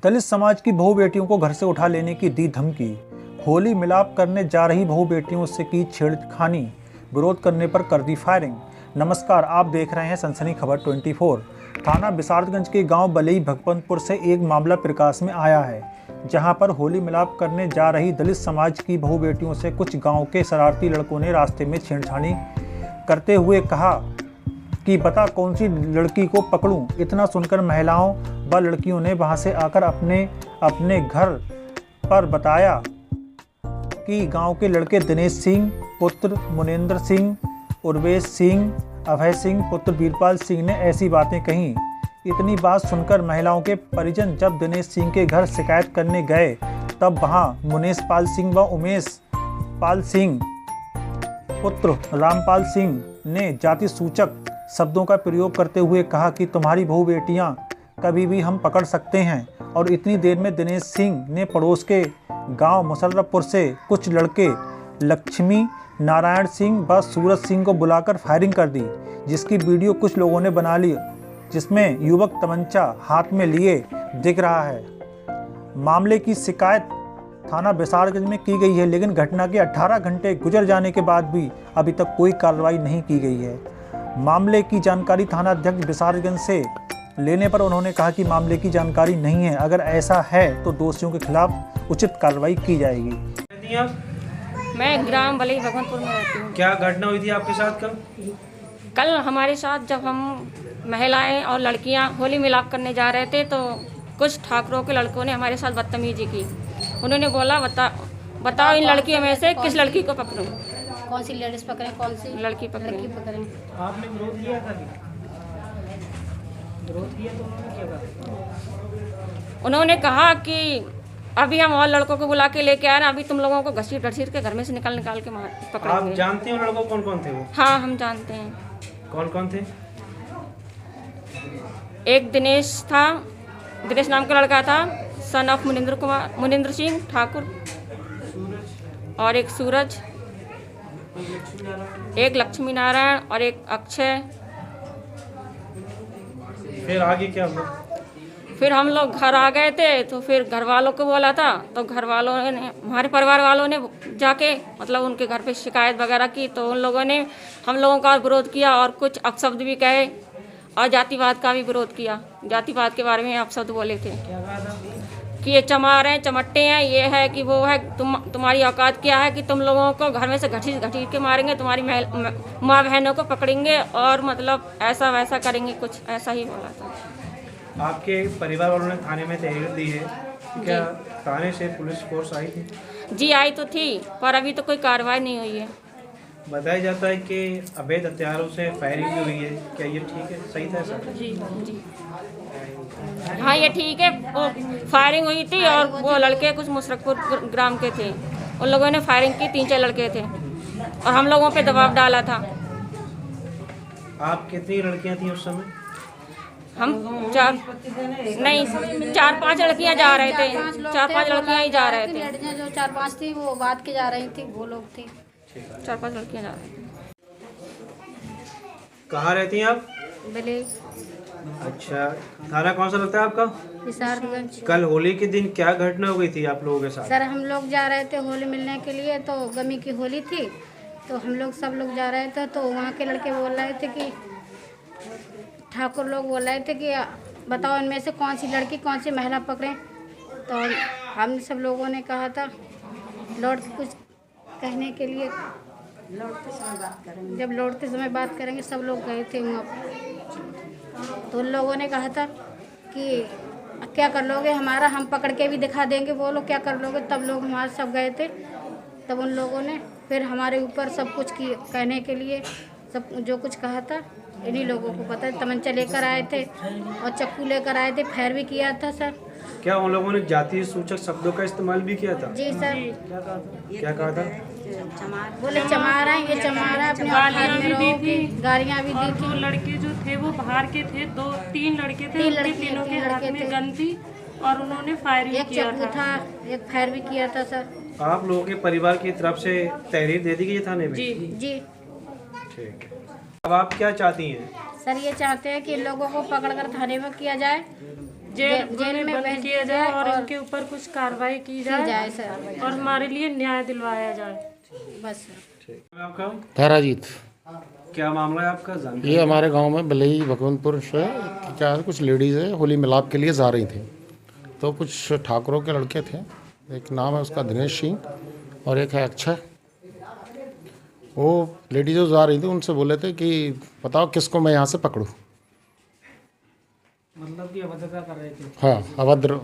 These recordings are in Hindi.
दलित समाज की बहू बेटियों को घर से उठा लेने की दी धमकी। होली मिलाप करने जा रही बहू बेटियों से की छेड़खानी, विरोध करने पर कर दी फायरिंग। नमस्कार, आप देख रहे हैं सनसनी खबर 24। थाना बिसारतगंज के गांव बलई भगवंतपुर से एक मामला प्रकाश में आया है, जहां पर होली मिलाप करने जा रही दलित समाज की बहू बेटियों से कुछ गांव के शरारती लड़कों ने रास्ते में छेड़छाड़ी करते हुए कहा कि बता कौन सी लड़की को पकड़ूं। इतना सुनकर महिलाओं व लड़कियों ने वहां से आकर अपने घर पर बताया कि गांव के लड़के दिनेश सिंह पुत्र मुनेंद्र सिंह, उर्वेश सिंह, अभय सिंह पुत्र वीरपाल सिंह ने ऐसी बातें कहीं। इतनी बात सुनकर महिलाओं के परिजन जब दिनेश सिंह के घर शिकायत करने गए, तब वहां मुनेश पाल सिंह व उमेश पाल सिंह पुत्र रामपाल सिंह ने जाति सूचक शब्दों का प्रयोग करते हुए कहा कि तुम्हारी बहू बेटियां कभी भी हम पकड़ सकते हैं। और इतनी देर में दिनेश सिंह ने पड़ोस के गांव मुशर्रफपुर से कुछ लड़के लक्ष्मी नारायण सिंह व सूरज सिंह को बुलाकर फायरिंग कर दी, जिसकी वीडियो कुछ लोगों ने बना ली, जिसमें युवक तमंचा हाथ में लिए दिख रहा है। मामले की शिकायत थाना बिसारगंज में की गई है, लेकिन घटना के 18 घंटे गुजर जाने के बाद भी अभी तक कोई कार्रवाई नहीं की गई है। मामले की जानकारी थाना अध्यक्ष बिसारगंज से लेने पर उन्होंने कहा कि मामले की जानकारी नहीं है, अगर ऐसा है तो दोषियों के खिलाफ उचित कार्रवाई की जाएगी। मैं ग्राम बलई भगवंतपुर में रहती हूँ। क्या घटना हुई थी आपके साथ कल हमारे साथ जब हम महिलाएं और लड़कियां होली मिलाप करने जा रहे थे, तो कुछ ठाकुरों के लड़कों ने हमारे साथ बदतमीजी की। उन्होंने बोला बताओ इन लड़कियों में से किस लड़की को पकड़ूं। कौन सी लेडीज पकड़े, कौन सी लड़की पकड़े। आपने विरोध किया था? विरोध किया तो उन्होंने क्या कहा? उन्होंने कहा कि अभी हम और लड़कों को बुला के लेके आ रहे हैं, अभी तुम लोगों को घसीट के घर में से निकाल के मार पकड़ेंगे। आप जानते हो लड़कों कौन कौन थे वो? हाँ, हम जानते हैं। कौन कौन थे? एक दिनेश था, दिनेश नाम का लड़का था, सन ऑफ मुनेंद्र सिंह ठाकुर, और एक सूरज, एक लक्ष्मी नारायण और एक अक्षय। फिर आगे क्या हुआ? फिर हम लोग घर आ गए थे, तो फिर घर वालों को बोला था, तो घर वालों ने, हमारे परिवार वालों ने जाके मतलब उनके घर पे शिकायत वगैरह की, तो उन लोगों ने हम लोगों का विरोध किया और कुछ अपशब्द भी कहे और जातिवाद का भी विरोध किया। जातिवाद के बारे में अपशब्द बोले थे कि ये चमार हैं, चमट्टे हैं, ये है कि वो है, तुम्हारी औकात क्या है कि तुम लोगों को घर में से घसीट के मारेंगे, तुम्हारी माँ बहनों को पकड़ेंगे और मतलब ऐसा वैसा करेंगे, कुछ ऐसा ही बोला था। आपके परिवार वालों ने थाने में तहरीर दी है, क्या थाने से पुलिस फोर्स आई थी? जी आई तो थी, पर अभी तो कोई कार्रवाई नहीं हुई है। बताया जाता है कि अवैध हथियारों से फायरिंग भी हुई है, क्या ये ठीक है, सही था सर? जी हाँ, ये ठीक है। वो फायरिंग हुई थी और वो लड़के कुछ मुशर्रफपुर ग्राम के थे, उन लोगों ने फायरिंग की, 3-4 लड़के थे और हम लोगों पे दबाव डाला था। आप कितनी लड़कियां थी उस समय? हम 4-5 लड़कियां जा रहे थे, 4-5 लड़कियां ही जा रहे थे। जो 4-5 थी वो बात के जा रही थी, वो लोग थे। 4-5 लड़कियां जा रही थी। कहाँ रहती हैं आप? बले अच्छा, थाना कौन सा लगता है आपका? बिसारगंज। कल होली के दिन क्या घटना हो गई थी आप लोगों के साथ? सर, हम लोग जा रहे थे होली मिलने के लिए, तो गमी की होली थी, तो हम लोग सब लोग जा रहे थे, तो वहाँ के लड़के बोल रहे थे कि ठाकुर लोग बोल रहे थे कि बताओ इनमें से कौन सी लड़की, कौन सी महिला पकड़ें। तो हम सब लोगों ने कहा था लौट कुछ कहने के लिए, जब लौटते समय बात करेंगे, सब लोग गए थे वहाँ पर। तो उन लोगों ने कहा था कि क्या कर लोगे हमारा, हम पकड़ के भी दिखा देंगे, बोलो क्या कर लोगे। तब लोग हमारे सब गए थे, तब उन लोगों ने फिर हमारे ऊपर सब कुछ कहने के लिए सब जो कुछ कहा था, इन्हीं लोगों को पता है। तमंचा लेकर आए थे और चक्कू लेकर आए थे, फायर भी किया था सर। क्या उन लोगों ने जातीय सूचक शब्दों का इस्तेमाल भी किया था? जी सर। क्या कहा था? बोले चमार है, ये चमार है, अपने गालियाँ भी दी थी। और दो लड़के जो थे वो बाहर के थे, 2-3 लड़के थे, उनके तीनों के हाथ में गन थी और उन्होंने फायरिंग किया था। एक चक्कू था, एक फायर भी किया था सर। आप लोगों के परिवार की तरफ से तहरीर दे दी गई थाने में? जी। ठीक है, अब आप क्या चाहती हैं? सर, ये चाहते हैं कि इन लोगों को पकड़कर थाने में किया जाए जेल में बंद किया जाए और इनके ऊपर कुछ कार्रवाई की जाए सर और हमारे लिए न्याय दिलवाया जाए। बस। आपका ताराजीत, क्या मामला है आपका? जानकारी ये हमारे गांव में बलई भगवंतपुर से क्या कुछ लेडीज़ है होली मिलाप के लिए जा रही थी। तो कुछ ठाकुरों के लड़के थे, एक नाम है उसका दिनेश सिंह और एक है अक्षय। वो लेडीज जो जा रही थी उनसे बोले थे कि बताओ किसको मैं यहाँ से पकड़ूँ। मतलब कि अभद्रता कर रहे थे? हाँ, अभद्र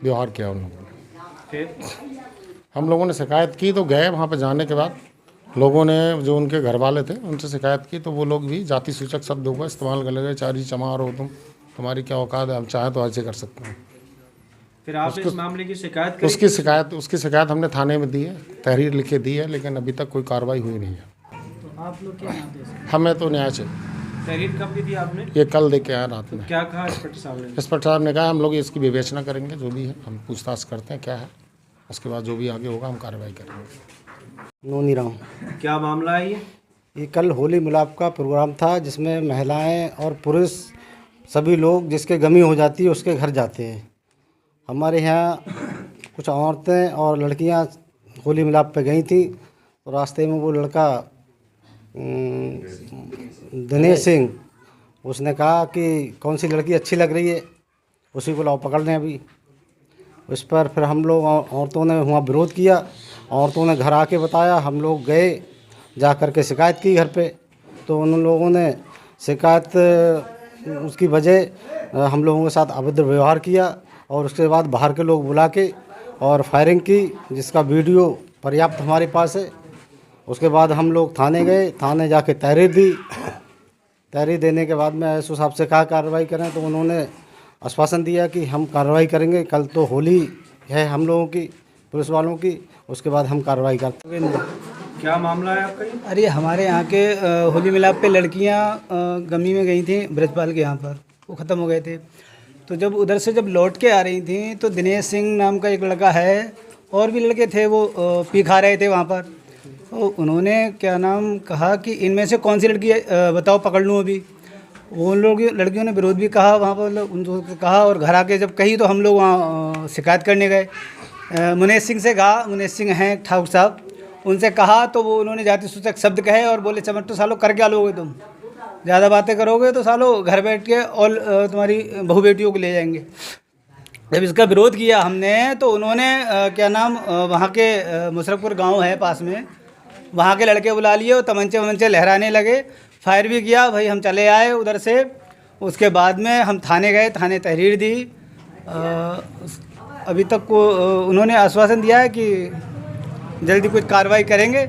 व्यवहार किया उन लोगों ने। फिर हम लोगों ने शिकायत की तो गए। वहाँ पर जाने के बाद लोगों ने, जो उनके घर वाले थे, उनसे शिकायत की तो वो लोग भी जाति सूचक शब्दों का इस्तेमाल कर लगे। चारी चमार हो तुम, तुम्हारी क्या औकात है, हम चाहें तो ऐसे कर सकते हैं। फिर आपने इस मामले की शिकायत करी? उसकी शिकायत हमने थाने में दी है, तहरीर लिखे दी है, लेकिन अभी तक कोई कार्रवाई हुई नहीं है। तो आप लोग क्या चाहते हैं? हमें तो न्याय चाहिए। तहरीर कब दी थी आपने? ये कल दे के आया रात में। क्या कहा इंस्पेक्टर साहब ने? इंस्पेक्टर साहब ने कहा हम लोग इसकी विवेचना करेंगे, जो भी है हम पूछताछ करते हैं क्या है, उसके बाद जो भी आगे होगा हम कार्रवाई करेंगे। नोनी राम। क्या मामला है ये कल होली मिलाप का प्रोग्राम था, जिसमें महिलाएं और पुरुष सभी लोग जिसके गमी हो जाती है उसके घर जाते हैं। हमारे यहाँ कुछ औरतें और लड़कियां होली मिलाप पे गई थी, तो रास्ते में वो लड़का दिनेश सिंह, उसने कहा कि कौन सी लड़की अच्छी लग रही है, उसी को लाओ पकड़ लें अभी। उस पर फिर हम लोग औरतों ने वहाँ विरोध किया। औरतों ने घर आके बताया, हम लोग गए, जा कर के शिकायत की घर पे। तो उन लोगों ने शिकायत उसकी वजह हम लोगों के साथ अभद्र व्यवहार किया और उसके बाद बाहर के लोग बुला के और फायरिंग की, जिसका वीडियो पर्याप्त हमारे पास है। उसके बाद हम लोग थाने गए, थाने जाके तहरीर दी। तहरीर देने के बाद में एसओ साहब से कहा कार्रवाई करें, तो उन्होंने आश्वासन दिया कि हम कार्रवाई करेंगे। कल तो होली है हम लोगों की, पुलिस वालों की, उसके बाद हम कार्रवाई करते हैं। क्या मामला है आपका? अरे हमारे यहाँ के होली मिलाप पे लड़कियाँ गमी में गई थी ब्रजपाल के यहाँ पर, वो ख़त्म हो गए थे। तो जब उधर से जब लौट के आ रही थी तो दिनेश सिंह नाम का एक लड़का है और भी लड़के थे, वो पी खा रहे थे वहाँ पर। तो उन्होंने क्या नाम कहा कि इनमें से कौन सी लड़की बताओ पकड़ लूँ अभी। उन लोग लड़कियों ने विरोध भी कहा वहाँ पर, उनको कहा, और घर आके जब कही तो हम लोग वहाँ शिकायत करने गए। मुनेश सिंह से कहा, मुनेश सिंह हैं ठाकुर साहब, उनसे कहा तो वो उन्होंने जाति सूचक शब्द कहे और बोले चमट्टू सालो कर क्या लोगे तुम, ज़्यादा बातें करोगे तो सालो घर बैठ के और तुम्हारी बहू बेटियों को ले जाएंगे। जब इसका विरोध किया हमने तो उन्होंने क्या नाम वहाँ के मुशरफपुर गांव है पास में, वहाँ के लड़के बुला लिए और तमंचे वमंचे लहराने लगे, फायर भी किया। भाई हम चले आए उधर से। उसके बाद में हम थाने गए, थाने तहरीर दी। अभी तक को उन्होंने आश्वासन दिया है कि जल्दी कुछ कार्रवाई करेंगे।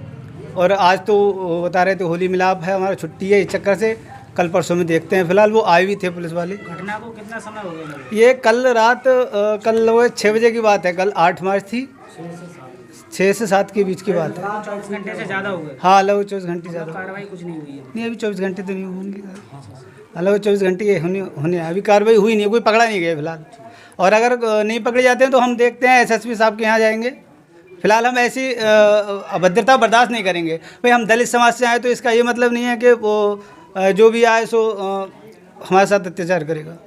और आज तो बता रहे थे होली मिलाप है, हमारा छुट्टी है, इस चक्कर से कल परसों में देखते हैं। फिलहाल वो आए भी थे पुलिस वाले। घटना को कितना समय हो गया? ये कल रात कल 6 बजे की बात है, कल 8 मार्च थी, 6 से 7 के बीच की बात है। 24 घंटे से ज़्यादा हो गए? हाँ, लगभग 24 घंटे ज़्यादा। कार्रवाई कुछ नहीं हुई है? नहीं, अभी 24 घंटे तो नहीं होंगे, लगभग 24 घंटे होने अभी कार्रवाई हुई नहीं, कोई पकड़ा नहीं गया फिलहाल। और अगर नहीं पकड़े जाते हैं तो हम देखते हैं एसएसपी साहब के यहाँ जाएंगे। फिलहाल हम ऐसी अभद्रता बर्दाश्त नहीं करेंगे। भाई हम दलित समाज से आए तो इसका ये मतलब नहीं है कि वो जो भी आए सो हमारे साथ अत्याचार करेगा।